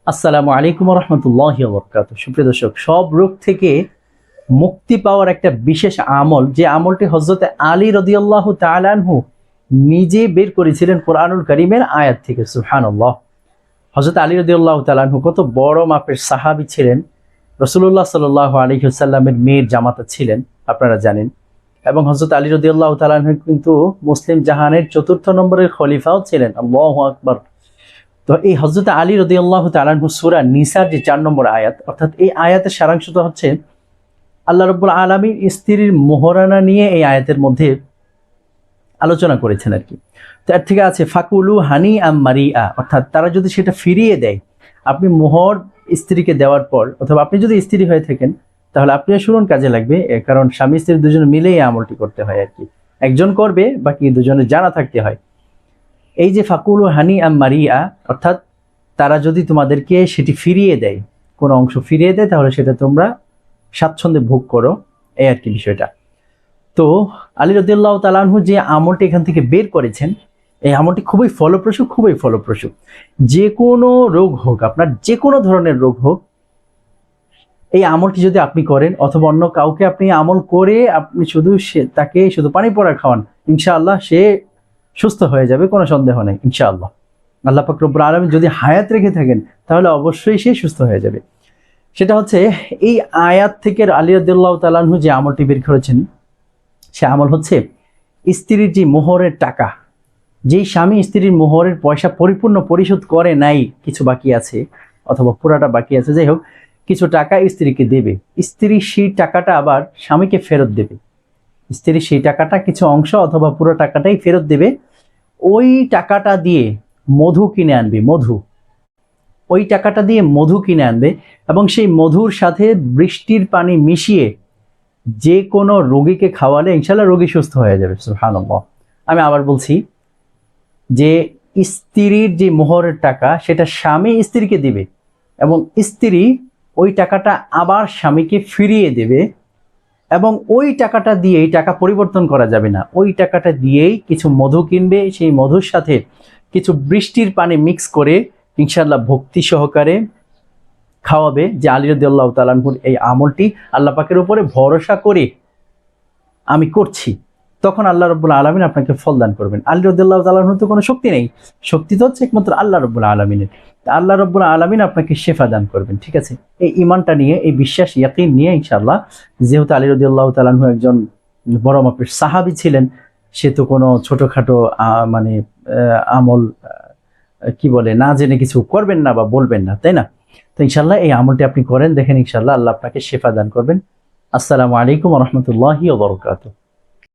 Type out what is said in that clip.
আসসালামু আলাইকুম রহমতুল্লাহি ওয়া বারাকাতুহু। সুপ্রিয় দর্শক, সব রোগ থেকে মুক্তি পাওয়ার একটা বিশেষ আমল, যে আমলটি হযরতে আলী রাদিয়াল্লাহু তাআলা আনহু নিজে বের করেছিলেন কোরআনুল কারীমের আয়াত থেকে। সুবহানাল্লাহ। হযরত আলী রাদিয়াল্লাহু তাআলা আনহু কত বড় মাপের সাহাবী ছিলেন। রাসূলুল্লাহ সাল্লাল্লাহু আলাইহি ওয়াসাল্লামের মেয়ের জামাতা ছিলেন, আপনারা জানেন। এবং হযরত আলী রাদিয়াল্লাহু তাআলা আনহু কিন্তু মুসলিম জাহানের ৪র্থ নম্বরের খলিফাও ছিলেন। আল্লাহু আকবার। তো এই হযরত আলী রাদিয়াল্লাহু তাআলা আনহু সূরা নিসার যে ৪ নম্বর আয়াত, অর্থাৎ এই আয়াতের সারাংশটা হচ্ছে আল্লাহ রাব্বুল আলামিন স্ত্রীর মোহরানা নিয়ে এই আয়াতের মধ্যে আলোচনা করেছেন আর কি। তো এর থেকে আছে ফাকুলু হানি আম মারিআ, অর্থাৎ তারা যদি সেটা ফিরিয়ে দেয়, আপনি মোহর স্ত্রীকে দেওয়ার পর, অথবা আপনি যদি স্ত্রী হয়ে থাকেন তাহলে আপনিও শুনুন, কাজে লাগবে। কারণ স্বামী স্ত্রী দুজনে মিলেই আমলটি করতে হয় আর কি। একজন করবে, বাকি দুজনে জানা থাকতে হয়। এই যে ফাকুলু হানি আম মারিআ, অর্থাৎ তারা যদি তোমাদেরকে সেটি ফিরিয়ে দেয়, কোনো অংশ ফিরিয়ে দেয়, তাহলে সেটা তোমরা স্বাচ্ছন্দ্যে ভোগ করো, এই আর কি বিষয়টা। তো আলী রাদিয়াল্লাহু তাআলা আনহু যে আমলটি এখান থেকে বের করেছেন, এই আমলটি খুবই ফলপ্রসূ। যে কোনো রোগ হোক, আপনার যে কোনো ধরনের রোগ হোক, এই আমলটি যদি আপনি করেন, অথবা অন্য কাউকে আপনি আমল করে আপনি তাকে শুধু পানি পড়া খাওয়ান, ইনশাআল্লাহ সে সুস্থ হয়ে যাবে, কোনো সন্দেহ নেই ইনশাআল্লাহ। আল্লাহ পাক রব্বুল আলামিন যদি হায়াত রেখে থাকেন তাহলে অবশ্যই সে সুস্থ হয়ে যাবে। সেটা হচ্ছে এই আয়াত থেকে আলী রাদিয়াল্লাহু তাআলা আনহু যে আমলটি বের করেছেন, সে আমল হচ্ছে স্ত্রীর যে মোহরের টাকা, যেই স্বামী স্ত্রীর মোহরের পয়সা পরিপূর্ণ পরিশোধ করে নাই, কিছু বাকি আছে অথবা পুরাটা বাকি আছে, যাই হোক কিছু টাকা স্ত্রীকে দেবে, স্ত্রী সেই টাকাটা আবার স্বামীকে ফেরত দেবে। স্ত্রী সেই টাকাটা কিছু অংশ অথবা পুরো টাকাটাই ফেরত দেবে। ওই টাকাটা দিয়ে মধু কিনে আনবে, ওই টাকাটা দিয়ে মধু কিনে আনবে, এবং সেই মধুর সাথে বৃষ্টির পানি মিশিয়ে যে কোনো রোগীকে খাওয়ালে ইনশাআল্লাহ রোগী সুস্থ হয়ে যাবে। সুবহানাল্লাহ। আমি আবার বলছি, যে স্ত্রীর যে মোহরের টাকা সেটা স্বামী স্ত্রীকে দিবে, এবং স্ত্রী ওই টাকাটা আবার স্বামীকে ফিরিয়ে দেবে, এবং ওই টাকাটা দিয়ে, এই টাকা পরিবর্তন করা যাবে না, ওই টাকাটা দিয়েই কিছু মধু কিনবে, সেই মধুর সাথে কিছু বৃষ্টির পানি মিক্স করে ইনশাআল্লাহ ভক্তি সহকারে খাওয়াবে। যে আলী রাদিয়াল্লাহু তাআলা আনহুর এই আমলটি আল্লাহ পাকের উপরে ভরসা করে আমি করছি, তখন আল্লাহ রাব্বুল আলামিন আপনাকে ফল দান করবেন। আলী রাদিয়াল্লাহু তাআলা আনহুর তো কোনো শক্তি নেই, শক্তি তো হচ্ছে একমাত্র আল্লাহ রাব্বুল আলামিনের। আল্লাহ রাব্বুল আলামিন আপনাকে শেফা দান করবেন। ঠিক আছে, এই ঈমানটা নিয়ে, এই বিশ্বাস ইয়াকিন নিয়ে ইনশাআল্লাহ, যেহেতু আলী রাদিয়াল্লাহু তাআলা আনহু একজন বড় মাপের সাহাবী ছিলেন, সে তো কোনো ছোটখাটো আমল কি বলে না জেনে কিছু করবেন না বা বলবেন না, তাই না? তো ইনশাআল্লাহ এই আমলটি আপনি করেন, দেখেন ইনশাআল্লাহ আল্লাহ আপনাকে শেফা দান করবেন। আসসালামু আলাইকুম ওয়া রাহমাতুল্লাহি ওয়া বারাকাতুহু।